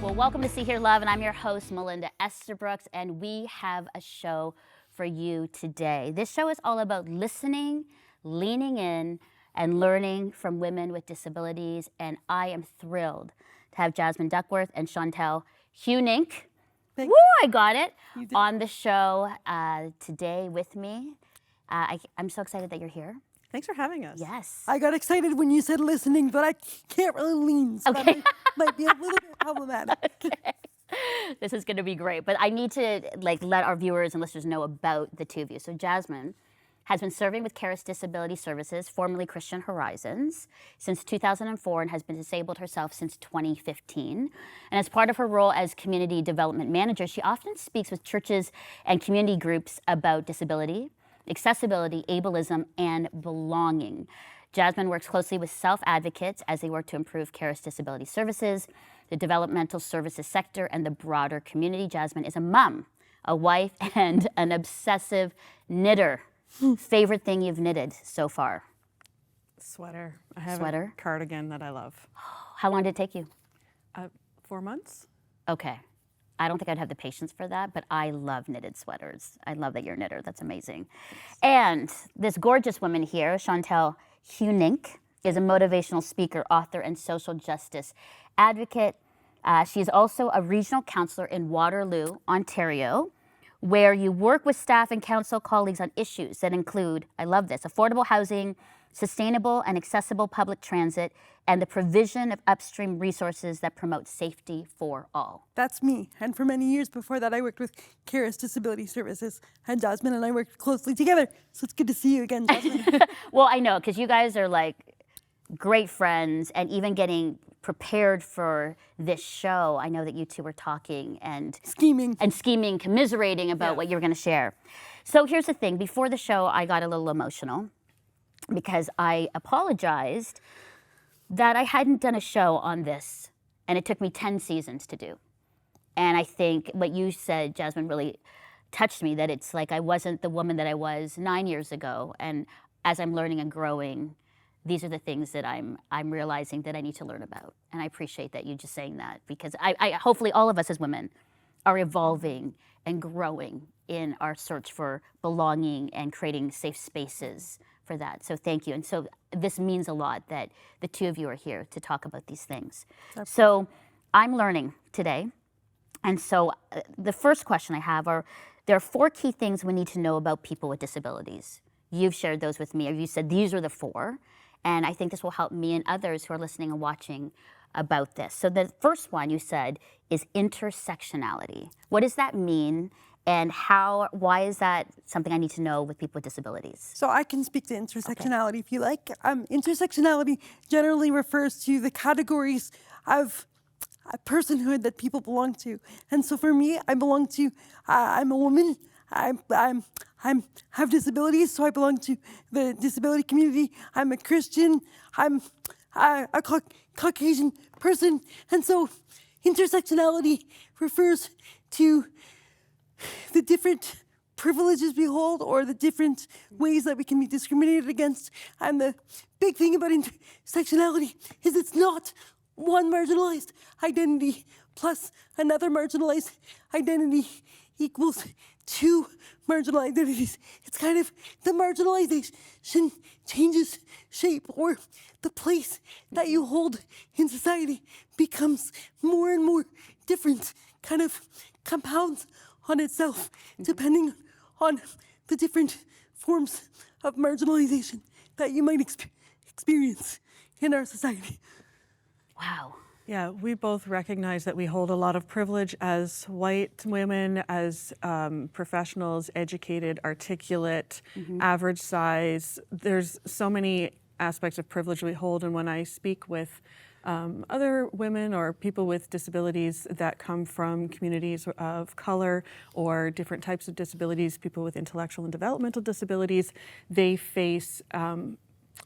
Well, welcome to See Hear Love, and I'm your host, Melinda Estabrooks, and we have a show for you today. This show is all about listening, leaning in, and learning from women with disabilities, and I am thrilled to have Jasmine Duckworth and Chantel Hunink, I got it, on the show today with me. I'm so excited that you're here. Thanks for having us. Yes. I got excited when you said listening, but I can't really lean, so Okay. that might be a little bit problematic. Okay. This is going to be great, but I need to let our viewers and listeners know about the two of you. So Jasmine has been serving with Charis Disability Services, formerly Christian Horizons, since 2004 and has been disabled herself since 2015. And as part of her role as community development manager, she often speaks with churches and community groups about disability, accessibility, ableism, and belonging. Jasmine works closely with self-advocates as they work to improve Charis Disability Services, the developmental services sector, and the broader community. Jasmine is a mom, a wife, and an obsessive knitter. Favorite thing you've knitted so far? Sweater. I have Sweater? a cardigan that I love. How long did it take you? 4 months. Okay. I don't think I'd have the patience for that, but I love knitted sweaters. I love that you're a knitter. That's amazing. And this gorgeous woman here, Chantel Hunink, is a motivational speaker, author, and social justice advocate. She is also a regional counselor in Waterloo, Ontario, where you work with staff and council colleagues on issues that include, I love this, affordable housing, sustainable and accessible public transit, and the provision of upstream resources that promote safety for all. That's me. And for many years before that, I worked with Charis Disability Services, and Jasmine and I worked closely together. So it's good to see you again, Jasmine. Well, I know, because you guys are like great friends, and even getting prepared for this show, I know that you two were talking and Scheming, commiserating about what you were going to share. So here's the thing. Before the show, I got a little emotional because I apologized that I hadn't done a show on this, and it took me 10 seasons to do. And I think what you said, Jasmine, really touched me, that it's like I wasn't the woman that I was 9 years ago. And as I'm learning and growing, these are the things that I'm realizing that I need to learn about. And I appreciate that you just saying that, because I hopefully all of us as women are evolving and growing in our search for belonging and creating safe spaces for that. So thank you. And so this means a lot that the two of you are here to talk about these things. So I'm learning today. And so the first question I have are, there are 4 key things we need to know about people with disabilities. You've shared those with me, or you said these are the 4. And I think this will help me and others who are listening and watching about this. So the first one you said is intersectionality. What does that mean? And why is that something I need to know with people with disabilities? So I can speak to intersectionality if you like. Intersectionality generally refers to the categories of personhood that people belong to. And so for me, I belong to, I'm a woman, I have disabilities, so I belong to the disability community. I'm a Christian, I'm a Caucasian person. And so intersectionality refers to the different privileges we hold, or the different ways that we can be discriminated against. And the big thing about intersectionality is it's not one marginalized identity plus another marginalized identity equals 2 marginalized identities. It's kind of the marginalization changes shape, or the place that you hold in society becomes more and more different, kind of compounds on itself, depending on the different forms of marginalization that you might experience in our society. Wow. Yeah, we both recognize that we hold a lot of privilege as white women, as professionals, educated, articulate, average size. There's so many aspects of privilege we hold, and when I speak with other women or people with disabilities that come from communities of color or different types of disabilities, people with intellectual and developmental disabilities, they face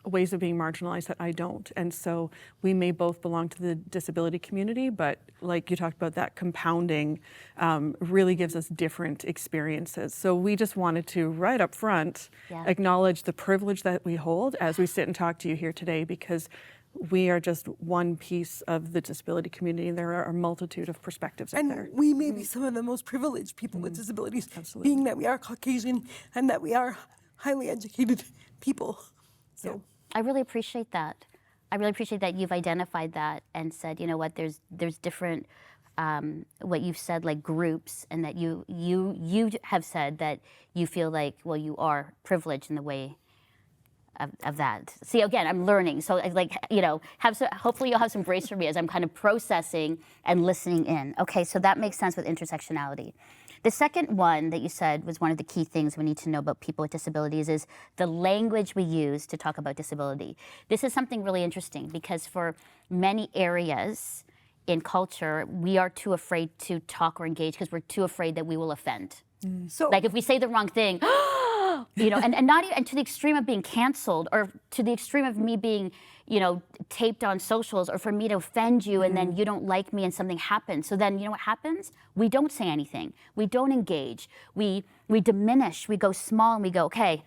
ways of being marginalized that I don't. And so we may both belong to the disability community, but like you talked about, that compounding really gives us different experiences. So we just wanted to, right up front, acknowledge the privilege that we hold as we sit and talk to you here today, because we are just one piece of the disability community. There are a multitude of perspectives out there. And we may be some of the most privileged people with disabilities, Absolutely. being that we are Caucasian and that we are highly educated people. So I really appreciate that. I really appreciate that you've identified that and said, you know what, there's different, what you've said, like groups, and that you have said that you feel like, well, you are privileged in the way of that. See, again, I'm learning. So like, you know, hopefully you'll have some grace for me as I'm kind of processing and listening in. Okay, so that makes sense with intersectionality. The second one that you said was one of the key things we need to know about people with disabilities is the language we use to talk about disability. This is something really interesting because for many areas in culture, we are too afraid to talk or engage because we're too afraid that we will offend. So Like if we say the wrong thing, you know, and not even, and to the extreme of being canceled, or to the extreme of me being, you know, taped on socials, or for me to offend you and then you don't like me and something happens. So then you know what happens? We don't say anything. We don't engage. We diminish. We go small and we go, okay,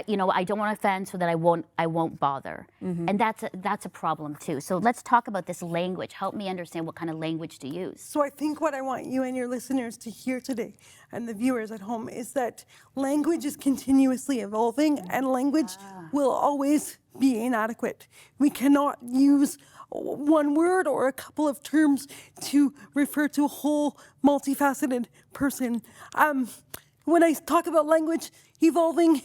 you know, I don't want to offend, so that I won't bother. And that's a problem too. So let's talk about this language. Help me understand what kind of language to use. So I think what I want you and your listeners to hear today, and the viewers at home, is that language is continuously evolving, and language will always be inadequate. We cannot use one word or a couple of terms to refer to a whole multifaceted person. When I talk about language evolving,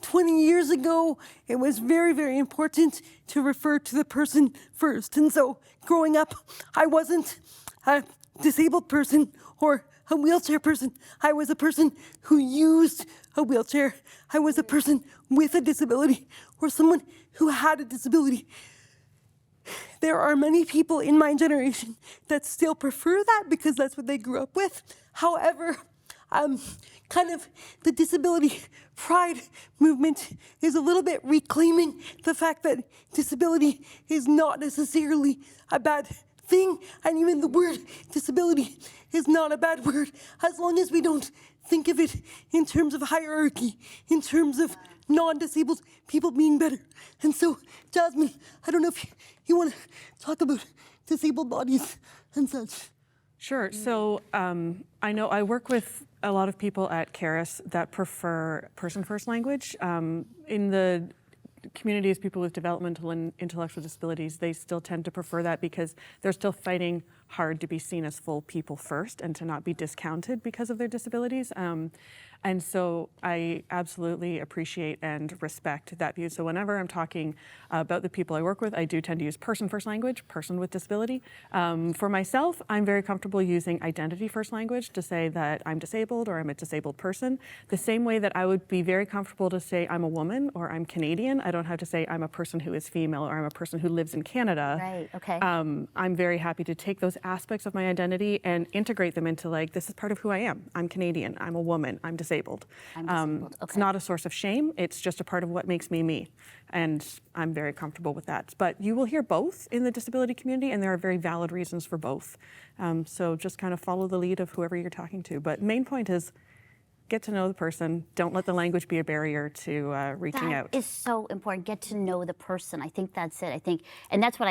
20 years ago, it was very, very important to refer to the person first. And so growing up, I wasn't a disabled person or a wheelchair person. I was a person who used a wheelchair. I was a person with a disability or someone who had a disability. There are many people in my generation that still prefer that because that's what they grew up with. However, kind of the disability pride movement is a little bit reclaiming the fact that disability is not necessarily a bad thing, and even the word disability is not a bad word as long as we don't think of it in terms of hierarchy, in terms of non-disabled people being better. And so, Jasmine, I don't know if you want to talk about disabled bodies and such. Sure. So I know I work with a lot of people at CARIS that prefer person-first language. In the communities, people with developmental and intellectual disabilities, they still tend to prefer that because they're still fighting hard to be seen as full people first and to not be discounted because of their disabilities. And so I absolutely appreciate and respect that view. So whenever I'm talking about the people I work with, I do tend to use person-first language, person with disability. For myself, I'm very comfortable using identity-first language to say that I'm disabled or I'm a disabled person. The same way that I would be very comfortable to say I'm a woman or I'm Canadian. I don't have to say I'm a person who is female or I'm a person who lives in Canada. Right, okay. I'm very happy to take those aspects of my identity and integrate them into, like, this is part of who I am. I'm Canadian, I'm a woman, I'm disabled. I'm disabled. It's Okay. not a source of shame, it's just a part of what makes me me. And I'm very comfortable with that. But you will hear both in the disability community, and there are very valid reasons for both. So just kind of follow the lead of whoever you're talking to. But main point is, get to know the person. Don't let the language be a barrier to reaching out. That is so important. Get to know the person. I think that's it. I think, and that's what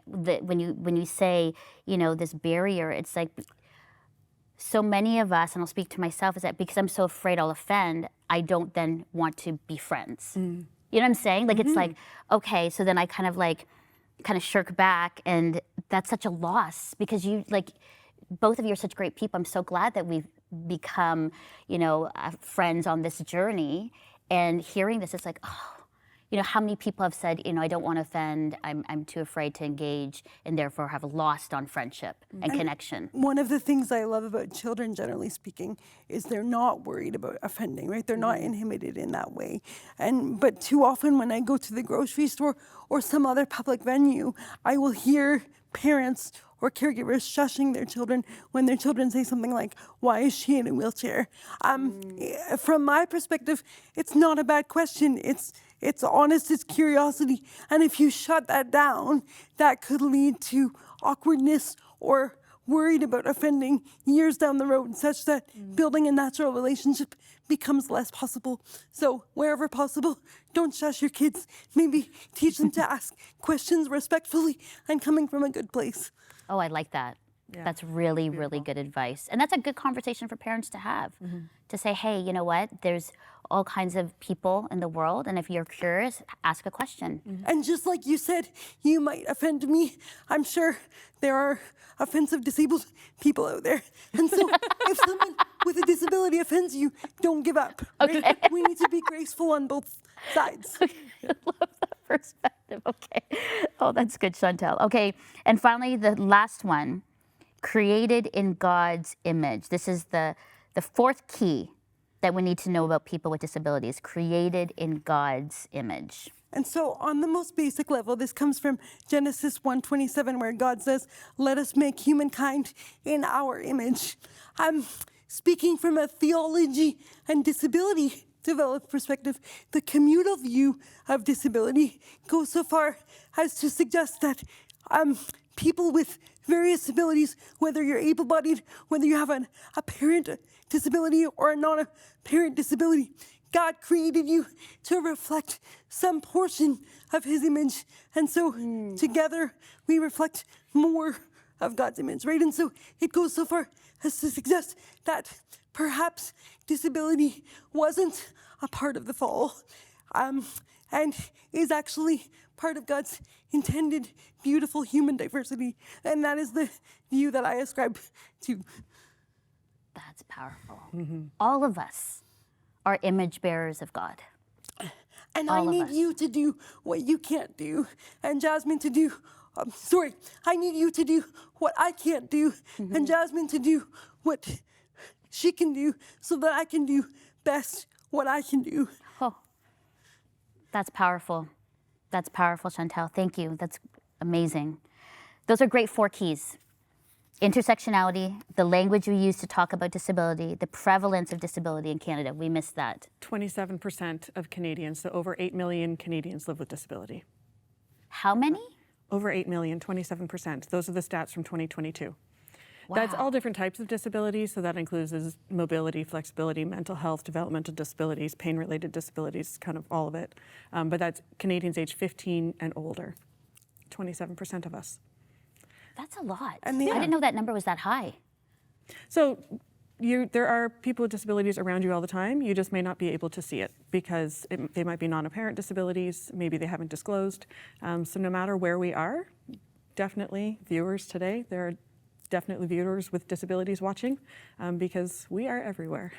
when you say, you know, this barrier, it's like so many of us, and I'll speak to myself, is that because I'm so afraid I'll offend, I don't then want to be friends. You know what I'm saying? Like it's like, okay, so then I kind of shirk back, and that's such a loss because you like. Both of you are such great people. I'm so glad that we've become, you know, friends on this journey. And hearing this, it's like, oh, you know, how many people have said, you know, I don't want to offend, I'm too afraid to engage, and therefore have lost on friendship and connection. One of the things I love about children, generally speaking, is they're not worried about offending, right? They're not inhibited in that way. But too often when I go to the grocery store or some other public venue, I will hear parents or caregivers shushing their children when their children say something like, why is she in a wheelchair? From my perspective, it's not a bad question. It's honest, it's curiosity. And if you shut that down, that could lead to awkwardness or worried about offending years down the road, such that building a natural relationship becomes less possible. So wherever possible, don't shush your kids. Maybe teach them to ask questions respectfully and coming from a good place. Oh, I like that. Yeah, That's really, really good advice. And that's a good conversation for parents to have. To say, hey, you know what? There's all kinds of people in the world, and if you're curious, ask a question. And just like you said, you might offend me. I'm sure there are offensive disabled people out there. And so if someone with a disability offends you, don't give up. Right? Okay. We need to be graceful on both sides. I love that perspective. Okay. Oh, that's good, Chantel. Okay. And finally, the last one, created in God's image. This is the fourth key that we need to know about people with disabilities, created in God's image. And so on the most basic level, this comes from Genesis 1:27, where God says, let us make humankind in our image. I'm speaking from a theology and disability developed perspective. The communal view of disability goes so far as to suggest that people with various abilities, whether you're able-bodied, whether you have an apparent disability or a non-apparent disability, God created you to reflect some portion of his image. And so together we reflect more of God's image, right? And so it goes so far as to suggest that perhaps disability wasn't a part of the fall, and is actually part of God's intended beautiful human diversity. And that is the view that I ascribe to. That's powerful. All of us are image bearers of God. And All I of need us. you to do what you can't do, and Jasmine to do, I need you to do what I can't do, and Jasmine to do what she can do, so that I can do best what I can do. Oh, that's powerful. That's powerful, Chantel. Thank you. That's amazing. Those are great 4 keys. Intersectionality, the language we use to talk about disability, the prevalence of disability in Canada. We missed that. 27% of Canadians, so over 8 million Canadians live with disability. How many? Over 8 million, 27%. Those are the stats from 2022. Wow. That's all different types of disabilities, so that includes mobility, flexibility, mental health, developmental disabilities, pain-related disabilities, kind of all of it. But that's Canadians age 15 and older, 27% of us. That's a lot. And I didn't know that number was that high. So there are people with disabilities around you all the time. You just may not be able to see it because they might be non-apparent disabilities. Maybe they haven't disclosed. So no matter where we are, definitely viewers today, there are definitely viewers with disabilities watching because we are everywhere.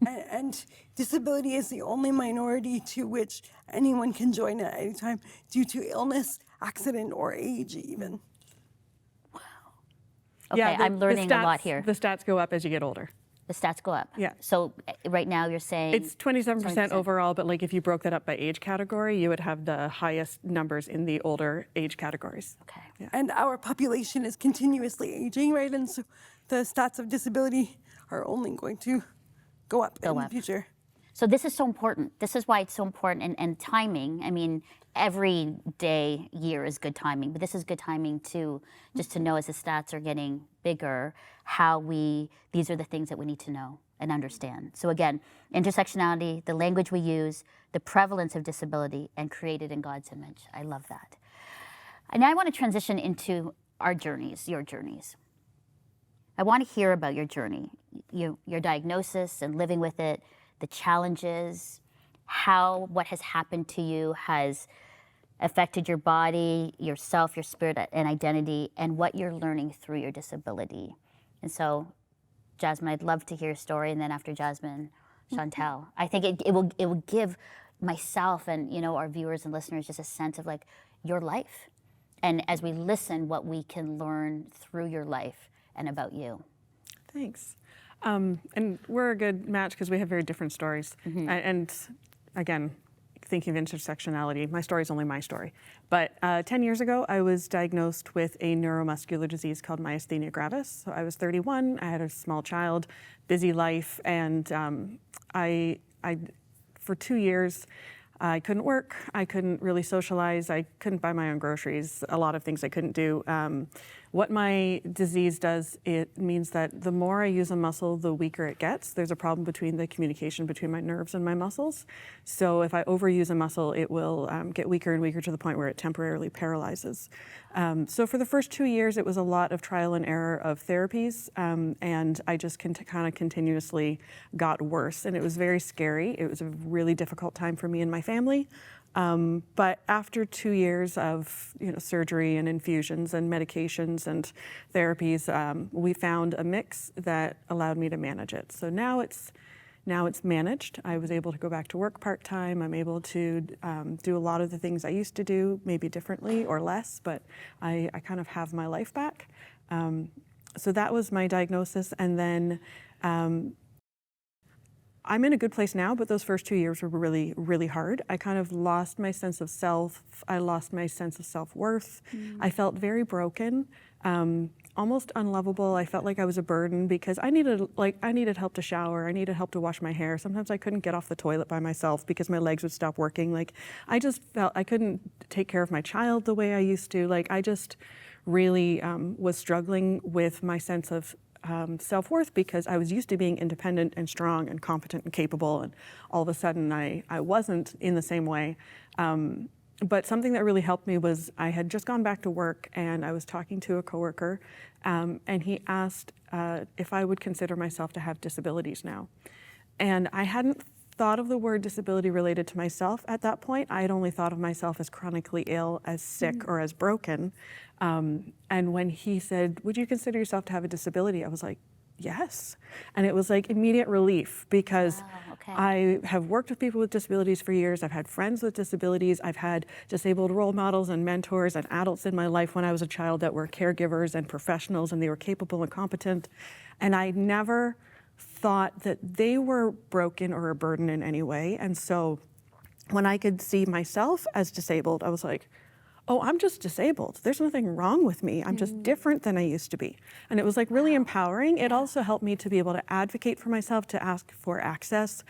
And disability is the only minority to which anyone can join at any time due to illness, accident, or age even. Okay, I'm learning a lot here. The stats go up as you get older. The stats go up. Yeah. So right now you're saying It's 27% overall, but like if you broke that up by age category, you would have the highest numbers in the older age categories. Okay. Yeah. And our population is continuously aging, right? And so the stats of disability are only going to go up in the future. So this is so important. This is why it's so important. And timing, I mean, every day, year is good timing, but this is good timing too, just to know as the stats are getting bigger, these are the things that we need to know and understand. So again, intersectionality, the language we use, the prevalence of disability, and created in God's image. I love that. And now I want to transition into our journeys, your journeys. I want to hear about your journey, your diagnosis and living with it, the challenges, how what has happened to you has affected your body, yourself, your spirit and identity, and what you're learning through your disability. And so, Jasmine, I'd love to hear your story, and then after Jasmine, Chantel. I think it will give myself and our viewers and listeners just a sense of like your life, and as we listen, what we can learn through your life and about you. Thanks. And we're a good match because we have very different stories. And again, thinking of intersectionality, my story is only my story. But 10 years ago, I was diagnosed with a neuromuscular disease called myasthenia gravis. So I was 31, I had a small child, busy life, and I for 2 years, I couldn't work, I couldn't really socialize, I couldn't buy my own groceries, a lot of things I couldn't do. What my disease does, it means that the more I use a muscle, the weaker it gets. There's a problem between the communication between my nerves and my muscles. So if I overuse a muscle, it will get weaker and weaker to the point where it temporarily paralyzes. So for the first 2 years, it was a lot of trial and error of therapies, and I just kind of continuously got worse, and it was very scary. It was a really difficult time for me and my family. But after 2 years of surgery and infusions and medications and therapies, we found a mix that allowed me to manage it. So now it's managed. I was able to go back to work part-time. I'm able to do a lot of the things I used to do, maybe differently or less, but I kind of have my life back. So that was my diagnosis, and then I'm in a good place now, but those first 2 years were really, really hard. I kind of lost my sense of self. I lost my sense of self-worth. I felt very broken, almost unlovable. I felt like I was a burden because I needed help to shower. I needed help to wash my hair. Sometimes I couldn't get off the toilet by myself because my legs would stop working. Like, I just felt I couldn't take care of my child the way I used to. Like, I just really was struggling with my sense of self-worth because I was used to being independent and strong and competent and capable, and all of a sudden I wasn't in the same way. But something that really helped me was I had just gone back to work, and I was talking to a coworker, and he asked if I would consider myself to have disabilities now. And I hadn't thought of the word disability related to myself at that point. I had only thought of myself as chronically ill, as sick, or as broken. And when he said, "Would you consider yourself to have a disability?" I was like, yes. And it was like immediate relief because I have worked with people with disabilities for years. I've had friends with disabilities. I've had disabled role models and mentors and adults in my life when I was a child that were caregivers and professionals, and they were capable and competent. And I never thought that they were broken or a burden in any way. And so when I could see myself as disabled, I was like, oh, I'm just disabled. There's nothing wrong with me. I'm just different than I used to be. And it was like really empowering. It also helped me to be able to advocate for myself, to ask for access,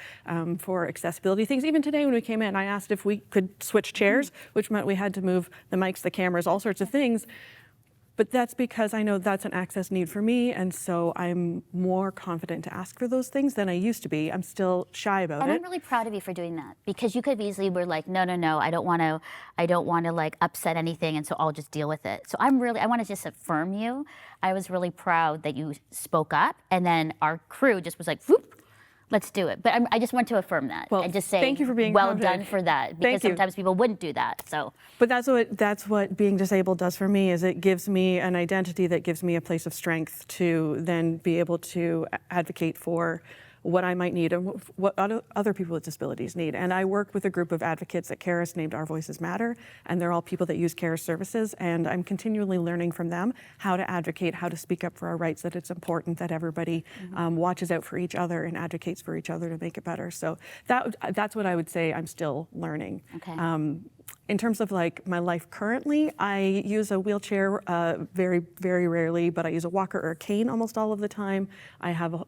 for accessibility things. Even today when we came in, I asked if we could switch chairs, which meant we had to move the mics, the cameras, all sorts of things. But that's because I know that's an access need for me, and so I'm more confident to ask for those things than I used to be. I'm still shy about it. And I'm really proud of you for doing that, because you could have easily were like, no, I don't want to like upset anything, and so I'll just deal with it. So I want to just affirm you. I was really proud that you spoke up, and then our crew just was like, whoop, let's do it. But I just want to affirm that and just say, thank you for being well done for that, because sometimes people wouldn't do that. So, but that's what being disabled does for me. Is it gives me an identity that gives me a place of strength to then be able to advocate for what I might need and what other people with disabilities need. And I work with a group of advocates at CARIS named Our Voices Matter, and they're all people that use CARIS services, and I'm continually learning from them how to advocate, how to speak up for our rights, that it's important that everybody watches out for each other and advocates for each other to make it better. So that's what I would say I'm still learning. Okay. In terms of like my life currently, I use a wheelchair very, very rarely, but I use a walker or a cane almost all of the time. I have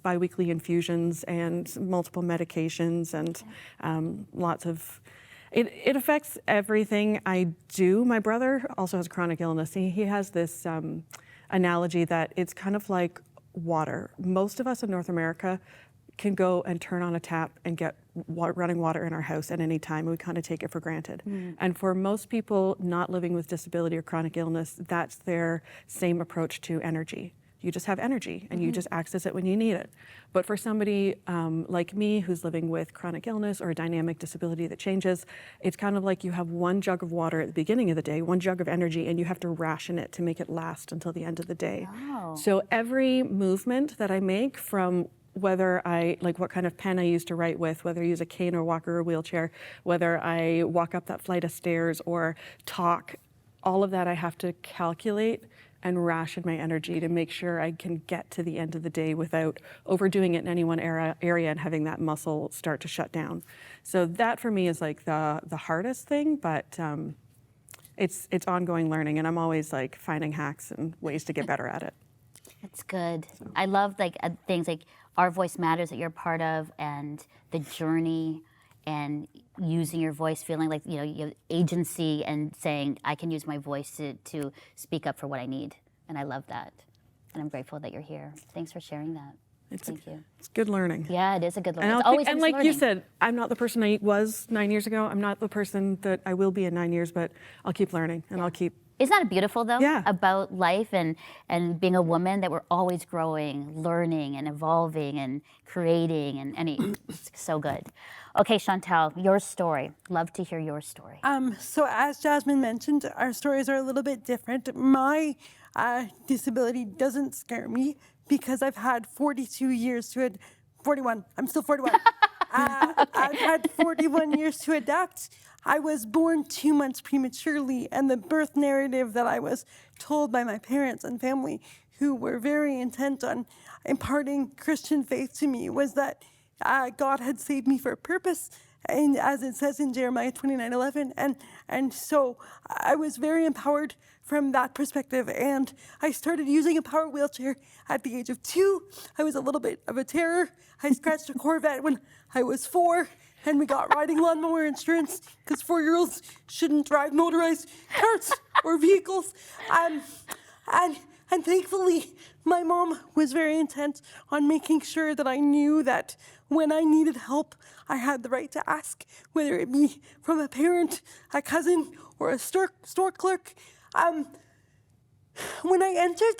biweekly infusions and multiple medications and lots of, it affects everything I do. My brother also has chronic illness. He has this analogy that it's kind of like water. Most of us in North America can go and turn on a tap and get running water in our house at any time, and we kind of take it for granted. And for most people not living with disability or chronic illness, that's their same approach to energy. You just have energy and you just access it when you need it. But for somebody like me who's living with chronic illness or a dynamic disability that changes, it's kind of like you have one jug of water at the beginning of the day, one jug of energy, and you have to ration it to make it last until the end of the day. Oh. So every movement that I make, from whether what kind of pen I use to write with, whether I use a cane or walker or wheelchair, whether I walk up that flight of stairs or talk, all of that I have to calculate and ration my energy to make sure I can get to the end of the day without overdoing it in any one area and having that muscle start to shut down. So that for me is like the hardest thing, but it's ongoing learning, and I'm always like finding hacks and ways to get better at it. That's good. I love like things like Our Voice Matters that you're part of, and the journey, and using your voice, feeling like, you have agency and saying, I can use my voice to speak up for what I need. And I love that. And I'm grateful that you're here. Thanks for sharing that. Thank you. It's good learning. Yeah, it is a good learning. And, It's always and nice like you learning. said, I'm not the person I was 9 years ago. I'm not the person that I will be in 9 years, but I'll keep learning and I'll keep. Isn't that beautiful, though, Yeah. about life and being a woman, that we're always growing, learning, and evolving, and creating, and it's so good. Okay, Chantal, your story. Love to hear your story. So as Jasmine mentioned, our stories are a little bit different. My disability doesn't scare me because I've had 42 years to 41. I'm still 41. I've had 41 years to adapt. I was born 2 months prematurely, and the birth narrative that I was told by my parents and family, who were very intent on imparting Christian faith to me, was that God had saved me for a purpose, and as it says in Jeremiah 29:11, and so I was very empowered from that perspective, and I started using a power wheelchair at the age of 2. I was a little bit of a terror. I scratched a Corvette when I was 4, and we got riding lawnmower insurance because 4-year-olds shouldn't drive motorized carts or vehicles. And thankfully, my mom was very intent on making sure that I knew that when I needed help, I had the right to ask, whether it be from a parent, a cousin, or a store clerk. When I entered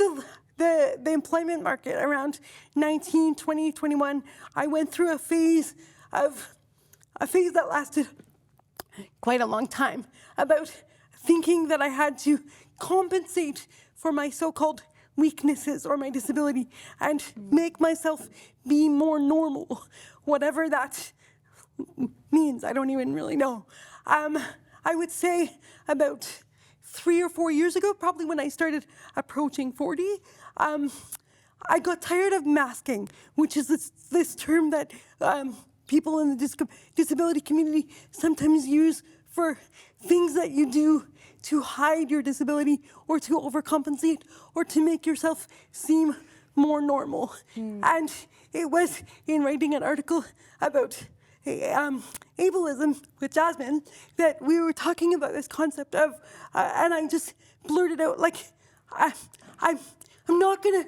the employment market around 19, 20, 21, I went through a phase that lasted quite a long time, about thinking that I had to compensate for my so-called weaknesses or my disability and make myself be more normal, whatever that means. I don't even really know. I would say about 3 or 4 years ago, probably when I started approaching 40, I got tired of masking, which is this term that people in the disability community sometimes use for things that you do to hide your disability or to overcompensate or to make yourself seem more normal. And it was in writing an article about ableism with Jasmine that we were talking about this concept of, and I just blurted out, like, I'm not gonna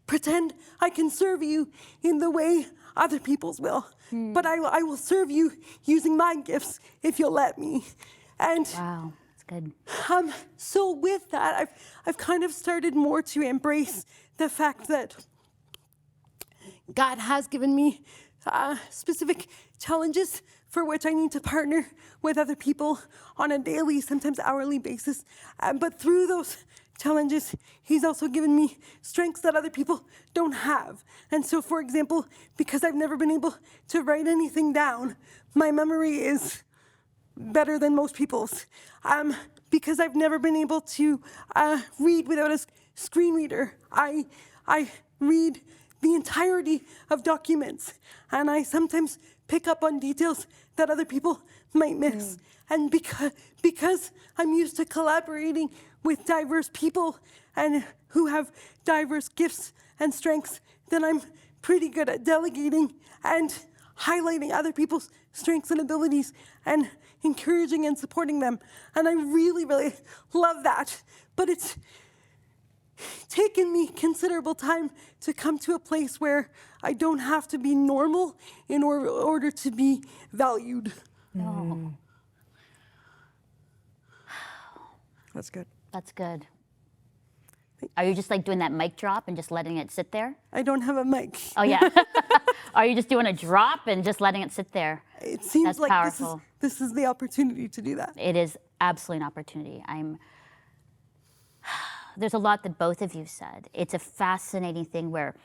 pretend I can serve you in the way other people's will, but I will serve you using my gifts if you'll let me. And Wow, that's good. so with that, I've kind of started more to embrace the fact that God has given me specific challenges for which I need to partner with other people on a daily, sometimes hourly basis. But through those challenges, He's also given me strengths that other people don't have. And so, for example, because I've never been able to write anything down, my memory is better than most people's. Because I've never been able to read without a screen reader, I read the entirety of documents, and I sometimes pick up on details that other people might miss. And because I'm used to collaborating with diverse people and who have diverse gifts and strengths, then I'm pretty good at delegating and highlighting other people's strengths and abilities and encouraging and supporting them. And I really, really love that. But it's taken me considerable time to come to a place where I don't have to be normal in order to be valued. Oh, That's good. that's good. Are you just like doing that mic drop and just letting it sit there? I don't have a mic. Oh yeah. Are you just doing a drop and just letting it sit there? It seems That's like powerful. this is the opportunity to do that. It is absolutely an opportunity. There's a lot that both of you said. It's a fascinating thing where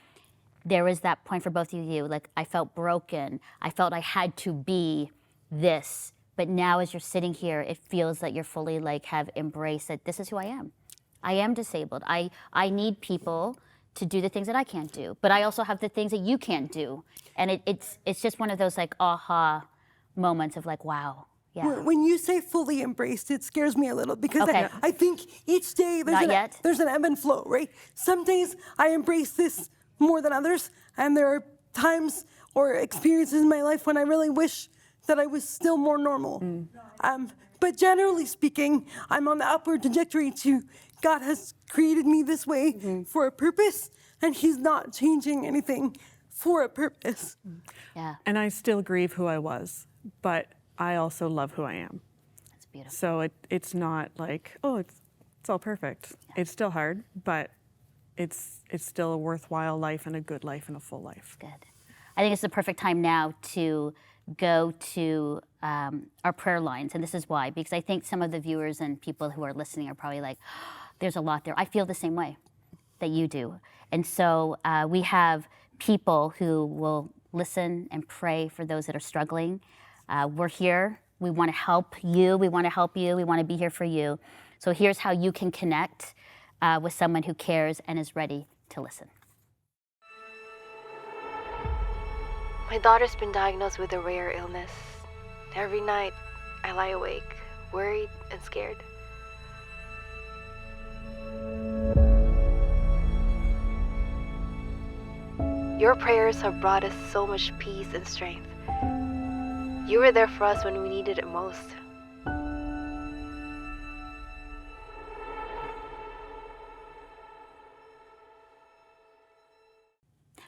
there was that point for both of you, like I felt broken. I felt I had to be this. But now as you're sitting here, it feels that you're fully like have embraced that this is who I am. I am disabled. I need people to do the things that I can't do. But I also have the things that you can't do. And it's just one of those like aha moments of like, wow. Yeah. When you say fully embraced, it scares me a little because Okay. I think each day there's an ebb and flow, right? Some days I embrace this more than others, and there are times or experiences in my life when I really wish that I was still more normal. But generally speaking, I'm on the upward trajectory to God has created me this way for a purpose, and he's not changing anything for a purpose. Yeah, And I still grieve who I was, but I also love who I am. that's beautiful. So it's not like, oh, it's all perfect. Yeah. It's still hard, but it's still a worthwhile life and a good life and a full life. Good. I think it's the perfect time now to go to our prayer lines, and this is why, because I think some of the viewers and people who are listening are probably like, there's a lot there. I feel the same way that you do. And so we have people who will listen and pray for those that are struggling. We're here. We want to help you. We want to help you. We want to be here for you. So here's how you can connect with someone who cares and is ready to listen. My daughter's been diagnosed with a rare illness. Every night, I lie awake, worried and scared. Your prayers have brought us so much peace and strength. You were there for us when we needed it most.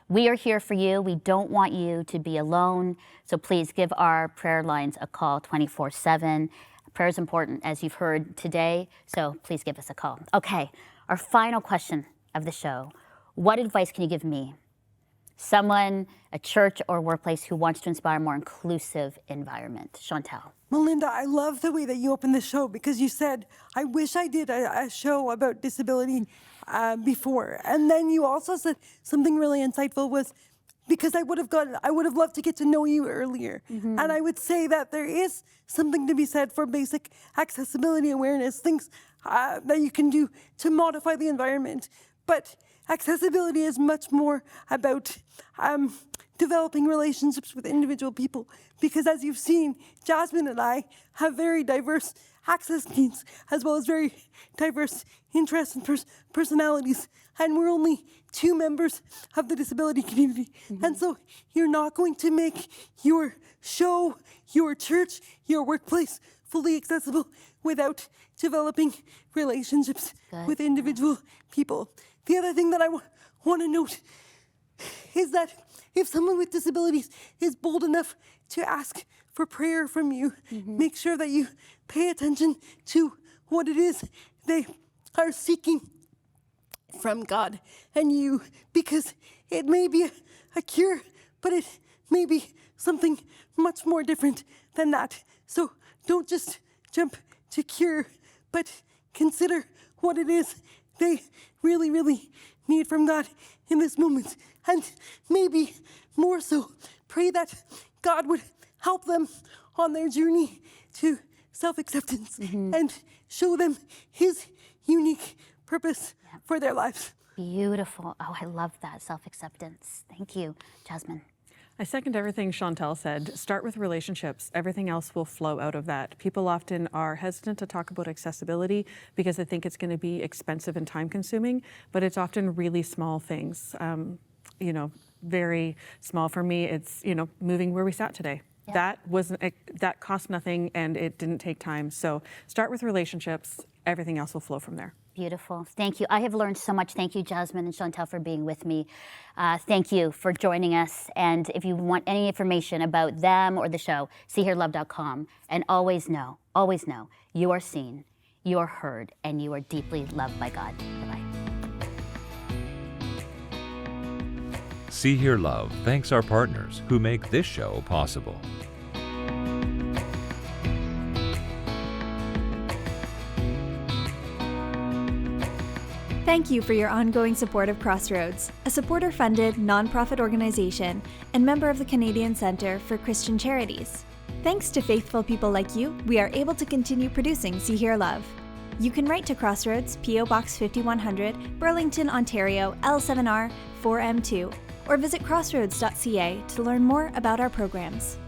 We are here for you. We don't want you to be alone. So please give our prayer lines a call 24/7. Prayer is important, as you've heard today. So please give us a call. Okay, our final question of the show. What advice can you give me? Someone, a church or workplace who wants to inspire a more inclusive environment. Chantal. Melinda, I love the way that you opened the show because you said, I wish I did a show about disability before. And then you also said something really insightful was, because I would have loved to get to know you earlier. And I would say that there is something to be said for basic accessibility awareness, things that you can do to modify the environment. But accessibility is much more about developing relationships with individual people, because as you've seen, Jasmine and I have very diverse access needs, as well as very diverse interests and personalities, and we're only 2 members of the disability community. And so you're not going to make your show, your church, your workplace fully accessible without developing relationships with individual people. The other thing that I want to note is that if someone with disabilities is bold enough to ask for prayer from you, make sure that you pay attention to what it is they are seeking from God and you, because it may be a cure, but it may be something much more different than that. So don't just jump to cure, but consider what it is they really, really need from God in this moment. And maybe more so, pray that God would help them on their journey to self-acceptance and show them his unique purpose for their lives. Beautiful. Oh, I love that. Self-acceptance. Thank you, Jasmine. I second everything Chantal said. Start with relationships. Everything else will flow out of that. People often are hesitant to talk about accessibility because they think it's going to be expensive and time consuming, but it's often really small things. Very small. For me, it's, moving where we sat today. Yeah. That cost nothing and it didn't take time. So start with relationships. Everything else will flow from there. Beautiful. Thank you. I have learned so much. Thank you, Jasmine and Chantal, for being with me. Thank you for joining us. And if you want any information about them or the show, seehearlove.com. And always know, you are seen, you are heard, and you are deeply loved by God. Bye-bye. See Hear Love thanks our partners who make this show possible. Thank you for your ongoing support of Crossroads, a supporter-funded, nonprofit organization and member of the Canadian Centre for Christian Charities. Thanks to faithful people like you, we are able to continue producing See Hear Love. You can write to Crossroads, P.O. Box 5100, Burlington, Ontario, L7R 4M2, or visit crossroads.ca to learn more about our programs.